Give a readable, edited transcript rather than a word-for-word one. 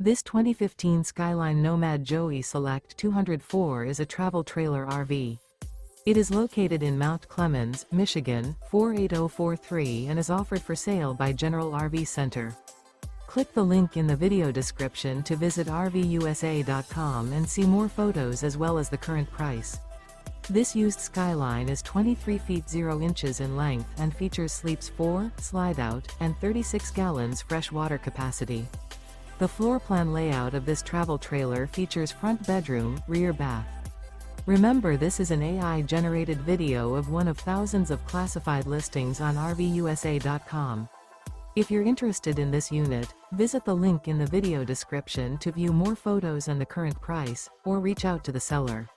This 2015 Skyline Nomad Joey Select 204 is a travel trailer RV. It is located in Mount Clemens, Michigan, 48043 and is offered for sale by General RV Center. Click the link in the video description to visit RVUSA.com and see more photos as well as the current price. This used Skyline is 23 feet 0 inches in length and features sleeps 4, Slideout, and 36 gallons fresh water capacity. The floor plan layout of this travel trailer features front bedroom, rear bath. Remember, this is an AI-generated video of one of thousands of classified listings on RVUSA.com. If you're interested in this unit, visit the link in the video description to view more photos and the current price, or reach out to the seller.